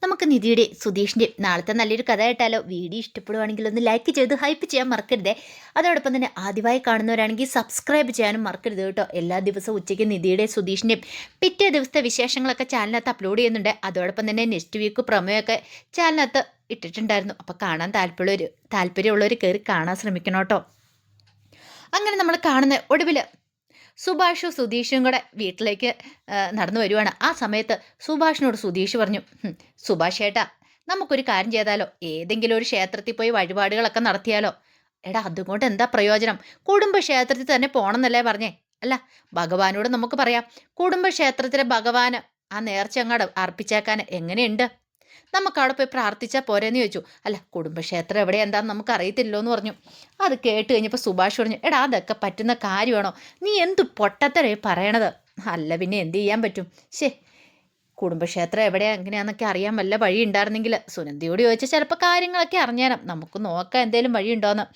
നമുക്ക് നിധിയുടെ സുധീഷിൻ്റെയും നാളത്തെ നല്ലൊരു കഥ കേട്ടാലോ? വീഡിയോ ഇഷ്ടപ്പെടുവാണെങ്കിൽ ഒന്ന് ലൈക്ക് ചെയ്ത് ഹൈപ്പ് ചെയ്യാൻ മറക്കരുതേ. അതോടൊപ്പം തന്നെ ആദ്യമായി കാണുന്നവരാണെങ്കിൽ സബ്സ്ക്രൈബ് ചെയ്യാനും മറക്കരുത് കേട്ടോ. എല്ലാ ദിവസവും ഉച്ചയ്ക്ക് നിധിയുടെ സുധീഷിൻ്റെയും പിറ്റേ ദിവസത്തെ വിശേഷങ്ങളൊക്കെ ചാനലിനകത്ത് അപ്ലോഡ് ചെയ്യുന്നുണ്ട്. അതോടൊപ്പം തന്നെ നെക്സ്റ്റ് വീക്ക് പ്രൊമോയൊക്കെ ചാനലിനകത്ത് ഇട്ടിട്ടുണ്ടായിരുന്നു. അപ്പോൾ കാണാൻ താല്പര്യമുള്ളവർ കയറി കാണാൻ ശ്രമിക്കണം കേട്ടോ. അങ്ങനെ നമ്മൾ കാണുന്ന ഒടുവിൽ സുഭാഷും സുധീഷും കൂടെ വീട്ടിലേക്ക് നടന്നു വരുവാണ്. ആ സമയത്ത് സുഭാഷിനോട് സുധീഷ് പറഞ്ഞു, സുഭാഷ് ഏട്ടാ, നമുക്കൊരു കാര്യം ചെയ്താലോ? ഏതെങ്കിലും ഒരു ക്ഷേത്രത്തിൽ പോയി വഴിപാടുകളൊക്കെ നടത്തിയാലോ? എടാ, അതുകൊണ്ട് എന്താ പ്രയോജനം? കുടുംബക്ഷേത്രത്തിൽ തന്നെ പോകണമെന്നല്ലേ പറഞ്ഞേ? അല്ല, ഭഗവാനോട് നമുക്ക് പറയാം, കുടുംബക്ഷേത്രത്തിലെ ഭഗവാന് ആ നേർച്ച അങ്ങോട്ട് അർപ്പിച്ചേക്കാൻ എങ്ങനെയുണ്ട്? നമുക്ക് അവിടെ പോയി പ്രാർത്ഥിച്ചാൽ പോരെന്ന് ചോദിച്ചു. അല്ല, കുടുംബക്ഷേത്രം എവിടെ എന്താണെന്ന് നമുക്ക് അറിയത്തില്ലോ എന്ന് പറഞ്ഞു. അത് കേട്ട് കഴിഞ്ഞപ്പോൾ സുഭാഷ് പറഞ്ഞു, എടാ, അതൊക്കെ പറ്റുന്ന കാര്യമാണോ? നീ എന്തു പൊട്ടത്തരേ പറയണത്? അല്ല പിന്നെ എന്ത് ചെയ്യാൻ പറ്റും? കുടുംബക്ഷേത്രം എവിടെയാ എങ്ങനെയാണെന്നൊക്കെ അറിയാൻ വല്ല വഴി ഉണ്ടായിരുന്നെങ്കിൽ സുനന്ദിയോട് ചോദിച്ചാൽ ചിലപ്പോൾ കാര്യങ്ങളൊക്കെ അറിഞ്ഞേരം. നമുക്ക് നോക്കാം എന്തേലും വഴി ഉണ്ടോയെന്ന്.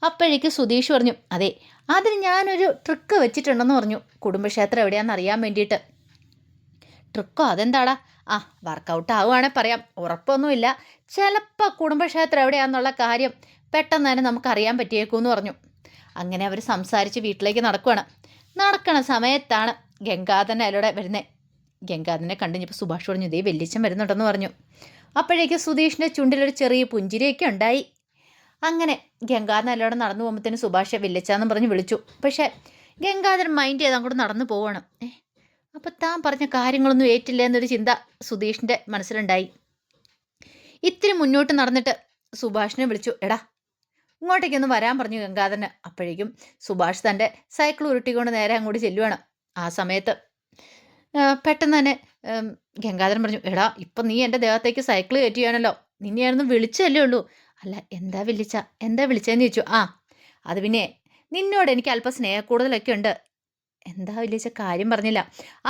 അപ്പോഴേക്ക് സുധീഷ് പറഞ്ഞു, അതെ, അതിന് ഞാനൊരു ട്രിക്ക് വെച്ചിട്ടുണ്ടെന്ന് പറഞ്ഞു. കുടുംബക്ഷേത്രം എവിടെയാണെന്ന് അറിയാൻ വേണ്ടിയിട്ട്. ട്രിക്കോ? അതെന്താടാ? ആ, വർക്കൗട്ട് ആവുകയാണെങ്കിൽ പറയാം, ഉറപ്പൊന്നുമില്ല. ചിലപ്പോൾ കുടുംബക്ഷേത്രം എവിടെയാണെന്നുള്ള കാര്യം പെട്ടെന്ന് തന്നെ നമുക്കറിയാൻ പറ്റിയേക്കുമെന്ന് പറഞ്ഞു. അങ്ങനെ അവർ സംസാരിച്ച് വീട്ടിലേക്ക് നടക്കണ സമയത്താണ് ഗംഗാധരൻ അതിലൂടെ വരുന്നത്. ഗംഗാധരനെ കണ്ടുകഴിഞ്ഞപ്പോൾ സുഭാഷ് പറഞ്ഞു, ഇതേ വെല്ലിച്ചൻ വരുന്നുണ്ടെന്ന് പറഞ്ഞു. അപ്പോഴേക്ക് സുധീഷിൻ്റെ ചുണ്ടിലൊരു ചെറിയ പുഞ്ചിരിയൊക്കെ ഉണ്ടായി. അങ്ങനെ ഗംഗാധരൻ അതിലൂടെ നടന്നു പോകുമ്പോഴത്തേന് സുഭാഷെ വെല്ലിച്ചാന്നും പറഞ്ഞ് വിളിച്ചു. പക്ഷേ ഗംഗാധരൻ മൈൻഡ് ചെയ്ത് അങ്ങോട്ട് നടന്നു പോവാണ്. അപ്പം താൻ പറഞ്ഞ കാര്യങ്ങളൊന്നും ഏറ്റില്ല എന്നൊരു ചിന്ത സുധീഷിൻ്റെ മനസ്സിലുണ്ടായി. ഇത്തിരി മുന്നോട്ട് നടന്നിട്ട് സുഭാഷിനെ വിളിച്ചു, എടാ, ഇങ്ങോട്ടേക്കൊന്ന് വരാൻ പറഞ്ഞു ഗംഗാധരന്. അപ്പോഴേക്കും സുഭാഷ് തൻ്റെ സൈക്കിൾ ഉരുട്ടിക്കൊണ്ട് നേരെ അങ്ങോട്ട് ചെല്ലുവാണ്. ആ സമയത്ത് പെട്ടെന്ന് തന്നെ ഗംഗാധരൻ പറഞ്ഞു, എടാ, ഇപ്പം നീ എൻ്റെ ദേഹത്തേക്ക് സൈക്കിൾ കയറ്റിയാണല്ലോ, നിന്നെയായിരുന്നു വിളിച്ചല്ലേ ഉള്ളൂ. അല്ല, എന്താ വിളിച്ചതെന്ന് ചോദിച്ചു. ആ, അത് പിന്നെ നിന്നോട് എനിക്ക് അല്പം സ്നേഹക്കൂടുതലൊക്കെ ഉണ്ട്. എന്താ വലിയ കാര്യം പറഞ്ഞില്ല,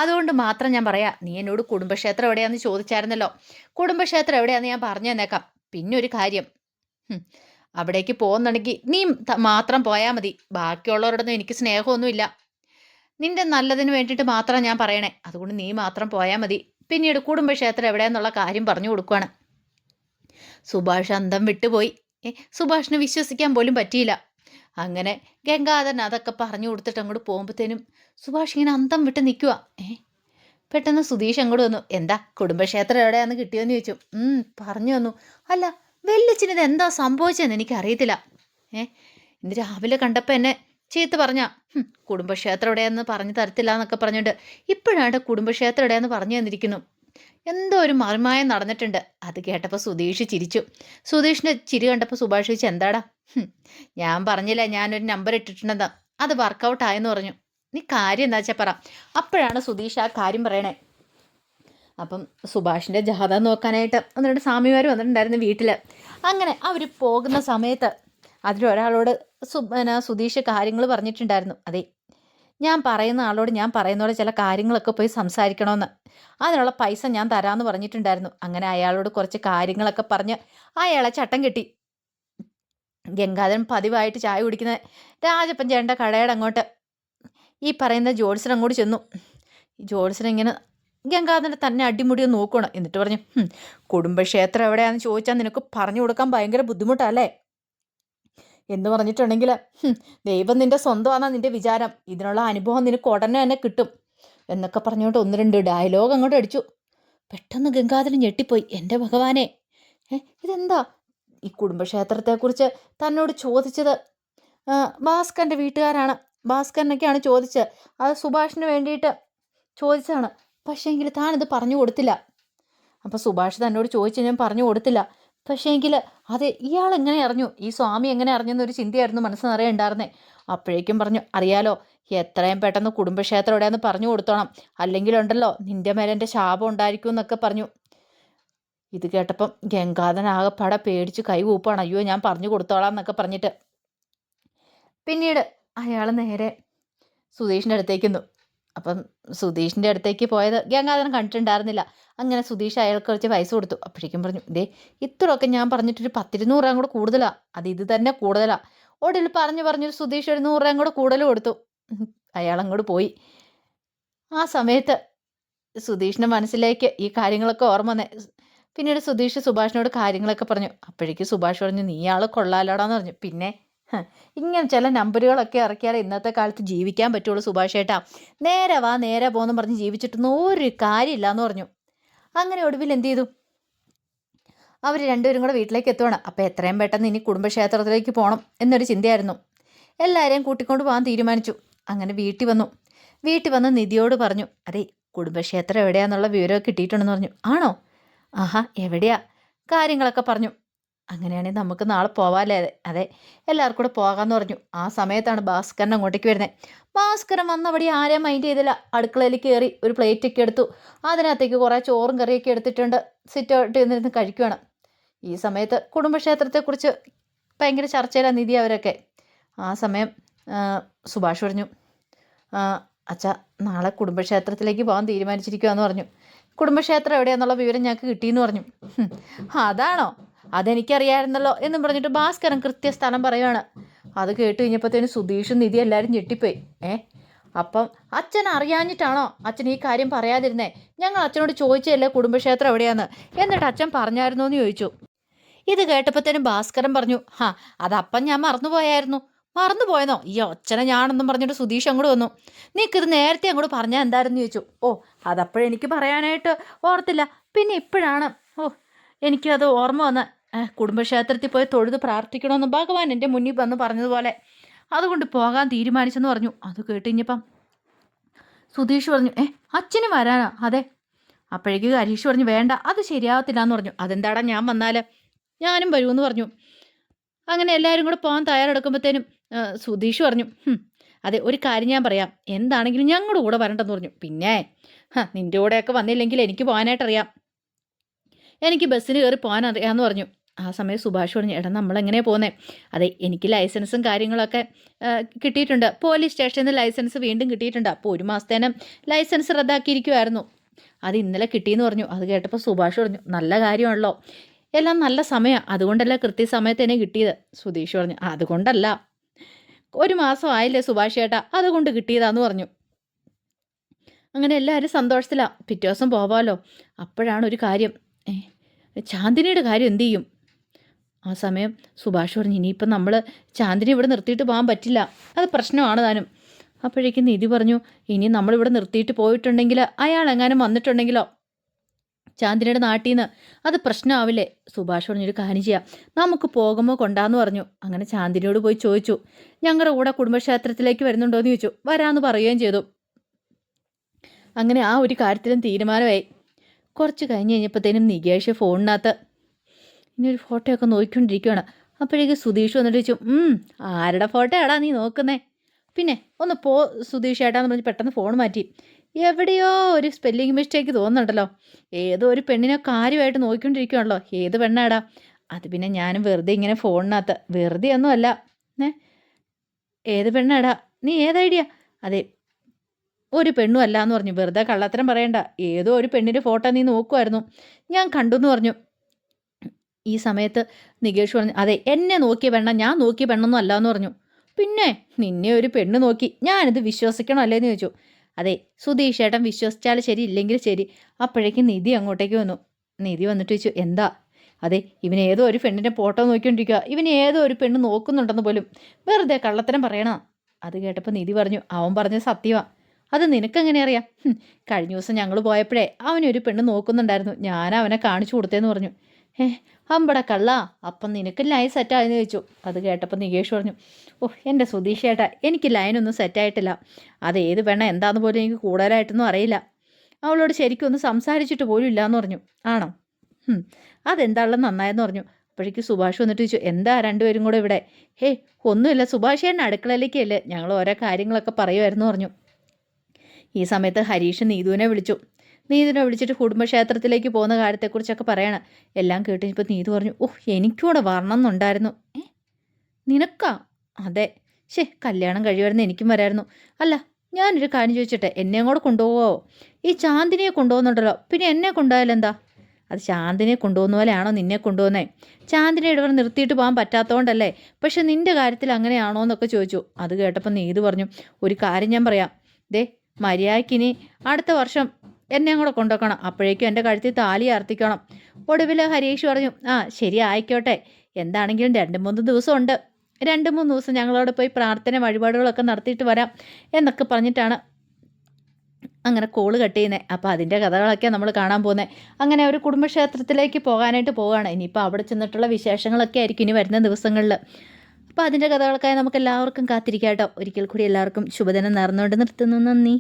അതുകൊണ്ട് മാത്രം ഞാൻ പറയാം. നീ എന്നോട് കുടുംബക്ഷേത്രം എവിടെയാന്ന് ചോദിച്ചായിരുന്നല്ലോ. കുടുംബക്ഷേത്രം എവിടെയാന്ന് ഞാൻ പറഞ്ഞു തന്നേക്കാം. പിന്നെ ഒരു കാര്യം, അവിടേക്ക് പോകുന്നുണ്ടെങ്കിൽ നീ മാത്രം പോയാൽ മതി. ബാക്കിയുള്ളവരോടൊന്നും എനിക്ക് സ്നേഹമൊന്നുമില്ല. നിന്റെ നല്ലതിന് വേണ്ടിയിട്ട് മാത്രം ഞാൻ പറയണേ. അതുകൊണ്ട് നീ മാത്രം പോയാൽ മതി. പിന്നീട് കുടുംബക്ഷേത്രം എവിടെയാന്നുള്ള കാര്യം പറഞ്ഞു കൊടുക്കുവാണ്. സുഭാഷ് അന്തം വിട്ടുപോയി. സുഭാഷിന് വിശ്വസിക്കാൻ പോലും പറ്റിയില്ല. അങ്ങനെ ഗംഗാധരൻ അതൊക്കെ പറഞ്ഞു കൊടുത്തിട്ട് അങ്ങോട്ട് പോകുമ്പോഴത്തേനും സുഭാഷ് ഇങ്ങനെ അന്തം വിട്ട് നിൽക്കുക. പെട്ടെന്ന് സുധീഷ് അങ്ങോട്ട് വന്നു. എന്താ, കുടുംബക്ഷേത്രം എവിടെയാന്ന് കിട്ടിയോന്ന് ചോദിച്ചു. പറഞ്ഞു വന്നു. അല്ല, വെല്ലിച്ചിന് ഇത് എന്താ സംഭവിച്ചതെന്ന് എനിക്കറിയത്തില്ല. ഇന്ന് രാവിലെ കണ്ടപ്പോൾ എന്നെ ചീത്ത പറഞ്ഞ, കുടുംബക്ഷേത്രം എവിടെയാന്ന് പറഞ്ഞു തരത്തില്ല എന്നൊക്കെ പറഞ്ഞിട്ട് ഇപ്പോഴാണ് കുടുംബക്ഷേത്രം എവിടെയാന്ന് പറഞ്ഞു തന്നിരിക്കുന്നു. എന്തോ ഒരു മറിമായം നടന്നിട്ടുണ്ട്. അത് കേട്ടപ്പോൾ സുധീഷ് ചിരിച്ചു. സുധീഷിൻ്റെ ചിരി കണ്ടപ്പോൾ സുഭാഷ് ചോദിച്ചു, എന്താടാ? ഞാൻ പറഞ്ഞില്ല ഞാനൊരു നമ്പർ ഇട്ടിട്ടുണ്ടെന്ന്, അത് വർക്കൗട്ട് ആയെന്ന് പറഞ്ഞു. നീ കാര്യം എന്താ വെച്ചാൽ പറ. അപ്പോഴാണ് സുധീഷ് ആ കാര്യം പറയണേ. അപ്പം സുഭാഷിൻ്റെ ജാതകം നോക്കാനായിട്ട് എന്നിട്ട് സ്വാമിമാർ വന്നിട്ടുണ്ടായിരുന്നു വീട്ടിൽ. അങ്ങനെ അവർ പോകുന്ന സമയത്ത് അതിലൊരാളോട് സുധീഷ് കാര്യങ്ങൾ പറഞ്ഞിട്ടുണ്ടായിരുന്നു. അതെ, ഞാൻ പറയുന്ന ആളോട് ഞാൻ പറയുന്ന പോലെ ചില കാര്യങ്ങളൊക്കെ പോയി സംസാരിക്കണമെന്ന്. അതിനുള്ള പൈസ ഞാൻ തരാമെന്ന് പറഞ്ഞിട്ടുണ്ടായിരുന്നു. അങ്ങനെ അയാളോട് കുറച്ച് കാര്യങ്ങളൊക്കെ പറഞ്ഞ് അയാളെ ചട്ടം കെട്ടി. ഗംഗാധരൻ പതിവായിട്ട് ചായ കുടിക്കുന്ന രാജപ്പൻ ചേട്ടൻ്റെ കടയുടെ അങ്ങോട്ട് ഈ പറയുന്ന ജോത്സ്യൻ അങ്ങോട്ട് ചെന്നു. ജോത്സ്യൻ ഇങ്ങനെ ഗംഗാധരനെ തന്നെ അടിമുടിയോ നോക്കണം. എന്നിട്ട് പറഞ്ഞു, കുടുംബക്ഷേത്രം എവിടെയാണെന്ന് ചോദിച്ചാൽ നിനക്ക് പറഞ്ഞു കൊടുക്കാൻ ഭയങ്കര ബുദ്ധിമുട്ടല്ലേ എന്ന് പറഞ്ഞിട്ടുണ്ടെങ്കിൽ, ദൈവം നിൻ്റെ സ്വന്തമാണെന്നാണ് നിൻ്റെ വിചാരം. ഇതിനുള്ള അനുഭവം നിനക്ക് ഉടനെ തന്നെ കിട്ടും എന്നൊക്കെ പറഞ്ഞുകൊണ്ട് 1-2 ഡയലോഗ് അങ്ങോട്ട് അടിച്ചു. പെട്ടെന്ന് ഗംഗാധരൻ ഞെട്ടിപ്പോയി. എൻ്റെ ഭഗവാനെ, ഇതെന്താ? ഈ കുടുംബക്ഷേത്രത്തെക്കുറിച്ച് തന്നോട് ചോദിച്ചത് ഭാസ്കറിൻ്റെ വീട്ടുകാരാണ്. ഭാസ്കറിനൊക്കെയാണ് ചോദിച്ചത്. അത് സുഭാഷിന് വേണ്ടിയിട്ട് ചോദിച്ചതാണ്. പക്ഷേങ്കിൽ താനിത് പറഞ്ഞു കൊടുത്തില്ല. അപ്പോൾ സുഭാഷ് തന്നോട് ചോദിച്ചു, ഞാൻ പറഞ്ഞു കൊടുത്തില്ല. പക്ഷേങ്കിൽ അതെ, ഇയാൾ എങ്ങനെ അറിഞ്ഞു, ഈ സ്വാമി എങ്ങനെ അറിഞ്ഞെന്നൊരു ചിന്തയായിരുന്നു മനസ്സ് നിറയെ ഉണ്ടായിരുന്നേ. അപ്പോഴേക്കും പറഞ്ഞു, അറിയാലോ, എത്രയും പെട്ടെന്ന് കുടുംബക്ഷേത്രം എവിടെയാന്ന് പറഞ്ഞു കൊടുത്തോണം, അല്ലെങ്കിലുണ്ടല്ലോ നിൻ്റെ മേലെ എൻ്റെ ശാപം ഉണ്ടായിരിക്കും എന്നൊക്കെ പറഞ്ഞു. ഇത് കേട്ടപ്പം ഗംഗാധരൻ ആകെപ്പാടെ പേടിച്ച് കൈ കൂപ്പാണ്. അയ്യോ, ഞാൻ പറഞ്ഞു കൊടുത്തോളാം എന്നൊക്കെ പറഞ്ഞിട്ട്. പിന്നീട് അയാൾ നേരെ സുധീഷിൻ്റെ അടുത്തേക്കുന്നു. അപ്പം സുധീഷിൻ്റെ അടുത്തേക്ക് പോയത് ഗംഗാധരൻ കണ്ടിട്ടുണ്ടായിരുന്നില്ല. അങ്ങനെ സുധീഷ് അയാൾക്ക് കുറച്ച് പൈസ കൊടുത്തു. അപ്പോഴേക്കും പറഞ്ഞു, ഇതേ ഇത്രയൊക്കെ ഞാൻ പറഞ്ഞിട്ടൊരു 10-200 രൂപ കൂടെ കൂടുതലാണ്. ഇത് തന്നെ കൂടുതലാണ്. ഒടുവിൽ പറഞ്ഞൊരു സുധീഷ് ഒരു 100 രൂപ കൂടെ കൂടുതൽ കൊടുത്തു. അയാളങ്ങോട്ട് പോയി. ആ സമയത്ത് സുധീഷിൻ്റെ മനസ്സിലേക്ക് ഈ കാര്യങ്ങളൊക്കെ ഓർമ്മ വന്നേ. പിന്നീട് സുഭാഷിനോട് കാര്യങ്ങളൊക്കെ പറഞ്ഞു. അപ്പോഴേക്കും സുഭാഷ് പറഞ്ഞു, നീ ആൾ കൊള്ളാലോടാന്ന് പറഞ്ഞു. പിന്നെ ഇങ്ങനെ ചില നമ്പറുകളൊക്കെ ഇറക്കിയാലേ ഇന്നത്തെ കാലത്ത് ജീവിക്കാൻ പറ്റുള്ളൂ സുഭാഷ് ഏട്ടാ. നേരെ വാ നേരെ പോന്നും പറഞ്ഞ് ജീവിച്ചിട്ടൊന്നും ഒരു കാര്യമില്ല എന്ന് പറഞ്ഞു. അങ്ങനെ ഒടുവിൽ എന്ത് ചെയ്തു, അവർ രണ്ടുപേരും കൂടെ വീട്ടിലേക്ക് എത്തുവാണ്. അപ്പോൾ എത്രയും പെട്ടെന്ന് ഇനി കുടുംബക്ഷേത്രത്തിലേക്ക് പോകണം എന്നൊരു ചിന്തയായിരുന്നു. എല്ലാവരെയും കൂട്ടിക്കൊണ്ട് പോകാൻ തീരുമാനിച്ചു. അങ്ങനെ വീട്ടിൽ വന്ന് നിധിയോട് പറഞ്ഞു, അതെ കുടുംബക്ഷേത്രം എവിടെയാന്നുള്ള വിവരമൊക്കെ കിട്ടിയിട്ടുണ്ടെന്ന് പറഞ്ഞു. ആണോ? ആഹാ എവിടെയാ? കാര്യങ്ങളൊക്കെ പറഞ്ഞു. അങ്ങനെയാണെങ്കിൽ നമുക്ക് നാളെ പോവാല്ലേ? അതെ എല്ലാവർക്കും കൂടെ പോകാമെന്ന് പറഞ്ഞു. ആ സമയത്താണ് ഭാസ്കരൻ അങ്ങോട്ടേക്ക് വരുന്നത്. ഭാസ്കരൻ വന്നപടി ആരെയും മൈൻഡ് ചെയ്തില്ല. അടുക്കളയിൽ കയറി ഒരു പ്ലേറ്റൊക്കെ എടുത്തു. അതിനകത്തേക്ക് കുറേ ചോറും കറിയൊക്കെ എടുത്തിട്ടുണ്ട്. സിറ്റ് ഔട്ട് നിന്നിരുന്ന് കഴിക്കുകയാണ്. ഈ സമയത്ത് കുടുംബക്ഷേത്രത്തെക്കുറിച്ച് ഭയങ്കര ചർച്ചയിലാണ് നിധി അവരൊക്കെ. ആ സമയം സുഭാഷ് പറഞ്ഞു, അച്ഛാ നാളെ കുടുംബക്ഷേത്രത്തിലേക്ക് പോകാൻ തീരുമാനിച്ചിരിക്കുകയെന്ന് പറഞ്ഞു. കുടുംബക്ഷേത്രം എവിടെയാണെന്നുള്ള വിവരം ഞങ്ങൾക്ക് കിട്ടിയെന്ന് പറഞ്ഞു. അതാണോ? അതെനിക്കറിയാമായിരുന്നല്ലോ എന്നും പറഞ്ഞിട്ട് ഭാസ്കരൻ കൃത്യസ്ഥലം പറയുവാണ്. അത് കേട്ട് കഴിഞ്ഞപ്പോഴത്തേനും സുധീഷും നിധി എല്ലാവരും ഞെട്ടിപ്പോയി. അപ്പം അച്ഛൻ അറിയാഞ്ഞിട്ടാണോ അച്ഛൻ ഈ കാര്യം പറയാതിരുന്നേ? ഞങ്ങൾ അച്ഛനോട് ചോദിച്ചല്ലേ കുടുംബക്ഷേത്രം എവിടെയാന്ന്, എന്നിട്ട് അച്ഛൻ പറഞ്ഞായിരുന്നോ എന്ന് ചോദിച്ചു. ഇത് കേട്ടപ്പോഴത്തേനും ഭാസ്കരൻ പറഞ്ഞു, അതപ്പം ഞാൻ മറന്നുപോയായിരുന്നു. മറന്നുപോയെന്നോ? ഈ അച്ഛനെ ഞാനെന്നും പറഞ്ഞിട്ട് സുധീഷ് അങ്ങോട്ട് വന്നു. നീക്കിത് നേരത്തെ അങ്ങോട്ട് പറഞ്ഞാൽ എന്തായിരുന്നു ചോദിച്ചു. അതപ്പോഴെനിക്ക് പറയാനായിട്ട് ഓർത്തില്ല. പിന്നെ ഇപ്പോഴാണ് എനിക്കത് ഓർമ്മ വന്ന്. കുടുംബക്ഷേത്രത്തിൽ പോയി തൊഴുത് പ്രാർത്ഥിക്കണമെന്ന് ഭഗവാൻ എൻ്റെ മുന്നിൽ വന്ന് പറഞ്ഞതുപോലെ, അതുകൊണ്ട് പോകാൻ തീരുമാനിച്ചെന്ന് പറഞ്ഞു. അത് കേട്ടുകഴിഞ്ഞപ്പം സുധീഷ് പറഞ്ഞു, അച്ഛന് വരാനാ? അതെ. അപ്പോഴേക്ക് ഹരീഷ് പറഞ്ഞു, വേണ്ട അത് ശരിയാവത്തില്ല എന്ന് പറഞ്ഞു. അതെന്താടാ ഞാൻ വന്നാൽ? ഞാനും വരുമെന്ന് പറഞ്ഞു. അങ്ങനെ എല്ലാവരും കൂടെ പോകാൻ തയ്യാറെടുക്കുമ്പോഴത്തേനും സുധീഷ് പറഞ്ഞു, അതെ ഒരു കാര്യം ഞാൻ പറയാം, എന്താണെങ്കിലും ഞങ്ങളുടെ കൂടെ വരണ്ടെന്ന് പറഞ്ഞു. പിന്നെ നിൻ്റെ കൂടെയൊക്കെ വന്നില്ലെങ്കിൽ എനിക്ക് പോകാനായിട്ടറിയാം, എനിക്ക് ബസ്സിന് കയറി പോകാൻ അറിയാമെന്ന് പറഞ്ഞു. ആ സമയം സുഭാഷ് പറഞ്ഞു, എടാ നമ്മളെങ്ങനെയാണ് പോകുന്നത്? അതെ എനിക്ക് ലൈസൻസും കാര്യങ്ങളൊക്കെ കിട്ടിയിട്ടുണ്ട്. പോലീസ് സ്റ്റേഷനിൽ നിന്ന് ലൈസൻസ് വീണ്ടും കിട്ടിയിട്ടുണ്ട്. അപ്പോൾ ഒരു മാസത്തേനും ലൈസൻസ് റദ്ദാക്കിയിരിക്കുമായിരുന്നു. അത് ഇന്നലെ കിട്ടിയെന്ന് പറഞ്ഞു. അത് കേട്ടപ്പോൾ സുഭാഷ് പറഞ്ഞു, നല്ല കാര്യമാണല്ലോ, എല്ലാം നല്ല സമയമാണ്, അതുകൊണ്ടല്ല കൃത്യസമയത്ത് തന്നെ കിട്ടിയത്. സുധീഷ് പറഞ്ഞു, അതുകൊണ്ടല്ല, ഒരു മാസം ആയില്ലേ സുഭാഷ് ചേട്ടാ, അതുകൊണ്ട് കിട്ടിയതാന്ന് പറഞ്ഞു. അങ്ങനെ എല്ലാവരും സന്തോഷത്തിലാണ്. പിറ്റേ ദിവസം പോവാമല്ലോ. അപ്പോഴാണ് ഒരു കാര്യം, ചാന്ദിനിയുടെ കാര്യം എന്തു ചെയ്യും? ആ സമയം സുഭാഷ് പറഞ്ഞു, ഇനിയിപ്പം നമ്മൾ ചാന്ദിനി ഇവിടെ നിർത്തിയിട്ട് പോകാൻ പറ്റില്ല, അത് പ്രശ്നമാണ് താനും. അപ്പോഴേക്കും നിധി പറഞ്ഞു, ഇനി നമ്മളിവിടെ നിർത്തിയിട്ട് പോയിട്ടുണ്ടെങ്കിൽ അയാൾ എങ്ങാനും വന്നിട്ടുണ്ടെങ്കിലോ ചാന്ദിനിയുടെ നാട്ടിൽ നിന്ന്, അത് പ്രശ്നമാവില്ലേ? സുഭാഷ് പറഞ്ഞൊരു കാര്യം ചെയ്യാം, നമുക്ക് പോകുമ്പോൾ കൊണ്ടാന്ന് പറഞ്ഞു. അങ്ങനെ ചാന്ദിനിയോട് പോയി ചോദിച്ചു, ഞങ്ങളുടെ കൂടെ കുടുംബക്ഷേത്രത്തിലേക്ക് വരുന്നുണ്ടോ എന്ന് ചോദിച്ചു. വരാമെന്ന് പറയുകയും ചെയ്തു. അങ്ങനെ ആ ഒരു കാര്യത്തിലും തീരുമാനമായി. കുറച്ച് കഴിഞ്ഞപ്പോഴത്തേനും നികേഷ് ഫോണിനകത്ത് ഇനി ഒരു ഫോട്ടോയൊക്കെ നോക്കിക്കൊണ്ടിരിക്കുകയാണ്. അപ്പോഴേക്ക് സുധീഷ് വന്നിട്ട് ചോദിച്ചു, ആരുടെ ഫോട്ടോ ആടാ നീ നോക്കുന്നേ? പിന്നെ ഒന്ന് സുധീഷ് ഏട്ടാന്ന് പറഞ്ഞ് പെട്ടെന്ന് ഫോൺ മാറ്റി. എവിടെയോ ഒരു സ്പെല്ലിംഗ് മിസ്റ്റേക്ക് തോന്നുന്നുണ്ടല്ലോ. ഏതോ ഒരു പെണ്ണിനെ കാര്യമായിട്ട് നോക്കിക്കൊണ്ടിരിക്കുകയാണല്ലോ. ഏത് പെണ്ണാടാ? അത് പിന്നെ ഞാനും വെറുതെ ഇങ്ങനെ ഫോണിനകത്ത്, വെറുതെ ഒന്നും അല്ല. ഏത് പെണ്ണാടാ? നീ ഏത് ഐഡിയ? അതെ ഒരു പെണ്ണും അല്ല എന്ന് പറഞ്ഞു. വെറുതെ കള്ളത്തരം പറയണ്ട, ഏതോ ഒരു പെണ്ണിൻ്റെ ഫോട്ടോ നീ നോക്കുമായിരുന്നു, ഞാൻ കണ്ടു എന്ന് പറഞ്ഞു. ഈ സമയത്ത് നികേഷ് പറഞ്ഞു, അതെ എന്നെ നോക്കിയ പെണ്ണ, ഞാൻ നോക്കിയ പെണ്ണൊന്നും അല്ല എന്ന് പറഞ്ഞു. പിന്നെ നിന്നെ ഒരു പെണ്ണ് നോക്കി, ഞാനിത് വിശ്വസിക്കണോ അല്ലേന്ന് ചോദിച്ചു. അതെ സുധീഷ് ഏട്ടൻ വിശ്വസിച്ചാൽ ശരി ഇല്ലെങ്കിൽ ശരി. അപ്പോഴേക്കും നിധി അങ്ങോട്ടേക്ക് വന്നു. നിധി വന്നിട്ട് ചോദിച്ചു, എന്താ? അതെ ഇവൻ ഏതോ ഒരു പെണ്ണിൻ്റെ ഫോട്ടോ നോക്കിക്കൊണ്ടിരിക്കുക, ഇവൻ ഏതോ ഒരു പെണ്ണ് നോക്കുന്നുണ്ടെന്ന് പോലും, വെറുതെ കള്ളത്തരം പറയണോ? അത് കേട്ടപ്പോൾ നിധി പറഞ്ഞു, അവൻ പറഞ്ഞത് സത്യമാണ്, അത് നിനക്കെങ്ങനെ അറിയാം? കഴിഞ്ഞ ദിവസം ഞങ്ങൾ പോയപ്പോഴേ അവനൊരു പെണ്ണ് നോക്കുന്നുണ്ടായിരുന്നു, ഞാൻ അവനെ കാണിച്ചു കൊടുത്തേന്ന് പറഞ്ഞു. അമ്പട കള്ള, അപ്പം നിനക്ക് ലൈൻ സെറ്റായെന്ന് ചോദിച്ചു. അത് കേട്ടപ്പോൾ നികേഷ് പറഞ്ഞു, എൻ്റെ സുധീഷ് ഏട്ടാ എനിക്ക് ലൈനൊന്നും സെറ്റായിട്ടില്ല, അതേത് പെണ്ണ എന്താന്ന് പോലും എനിക്ക് കൂടുതലായിട്ടൊന്നും അറിയില്ല, അവളോട് ശരിക്കും ഒന്ന് സംസാരിച്ചിട്ട് പോലും ഇല്ലയെന്ന് പറഞ്ഞു. ആണോ? അതെന്താണല്ലോ നന്നായെന്ന് പറഞ്ഞു. അപ്പോഴേക്ക് സുഭാഷ് വന്നിട്ട് ചോദിച്ചു, എന്താ രണ്ടുപേരും കൂടെ ഇവിടെ? ഒന്നുമില്ല, സുഭാഷ് ഏട്ടൻ അടുക്കളയിലേക്കല്ലേ, ഞങ്ങൾ ഓരോ കാര്യങ്ങളൊക്കെ പറയുമായിരുന്നു പറഞ്ഞു. ഈ സമയത്ത് ഹരീഷ് നീതുവിനെ വിളിച്ചിട്ട് കുടുംബക്ഷേത്രത്തിലേക്ക് പോകുന്ന കാര്യത്തെക്കുറിച്ചൊക്കെ പറയാണ്. എല്ലാം കേട്ടിപ്പോൾ നീതു പറഞ്ഞു, എനിക്കൂടെ വരണം എന്നുണ്ടായിരുന്നു. നിനക്കാ? അതെ. കല്യാണം കഴിയുമായിരുന്നു, എനിക്കും വരായിരുന്നു. അല്ല ഞാനൊരു കാര്യം ചോദിച്ചിട്ടെ, എന്നെയും കൂടെ കൊണ്ടുപോവോ? ഈ ചാന്ദിനിയെ കൊണ്ടുപോകുന്നുണ്ടല്ലോ, പിന്നെ എന്നെ കൊണ്ടുപോയാലെന്താ? അത് ചാന്ദിനിയെ കൊണ്ടുപോകുന്ന പോലെയാണോ നിന്നെ കൊണ്ടുപോകുന്നേ? ചാന്ദിനിയെ ഇവിടെ നിർത്തിയിട്ട് പോകാൻ പറ്റാത്തതുകൊണ്ടല്ലേ, പക്ഷെ നിൻ്റെ കാര്യത്തിൽ അങ്ങനെയാണോ എന്നൊക്കെ ചോദിച്ചു. അത് കേട്ടപ്പോൾ നീതു പറഞ്ഞു, ഒരു കാര്യം ഞാൻ പറയാം, മര്യാദയ്ക്കിനി അടുത്ത വർഷം എന്നെയും കൂടെ കൊണ്ടുവെക്കണം, അപ്പോഴേക്കും എൻ്റെ കഴുത്തിൽ താലി അർത്തിക്കണം. ഒടുവിൽ ഹരീഷ് പറഞ്ഞു, ആ ശരി ആയിക്കോട്ടെ, എന്താണെങ്കിലും 2-3 ദിവസമുണ്ട്, 2-3 ദിവസം ഞങ്ങളവിടെ പോയി പ്രാർത്ഥന വഴിപാടുകളൊക്കെ നടത്തിയിട്ട് വരാം എന്നൊക്കെ പറഞ്ഞിട്ടാണ് അങ്ങനെ കോള് കട്ട് ചെയ്യുന്നത്. അപ്പോൾ അതിൻ്റെ കഥകളൊക്കെ നമ്മൾ കാണാൻ പോകുന്നത്. അങ്ങനെ ഒരു കുടുംബക്ഷേത്രത്തിലേക്ക് പോകാനായിട്ട് പോവുകയാണ്. ഇനിയിപ്പോൾ അവിടെ ചെന്നിട്ടുള്ള വിശേഷങ്ങളൊക്കെ ആയിരിക്കും ഇനി വരുന്ന ദിവസങ്ങളിൽ. അപ്പോൾ അതിൻ്റെ കഥകൾക്കായി നമുക്ക് എല്ലാവർക്കും കാത്തിരിക്കാം കേട്ടോ. ഒരിക്കൽ കൂടി എല്ലാവർക്കും ശുഭദിനം നേർന്നുകൊണ്ട് നിർത്തുന്നു. നന്ദി.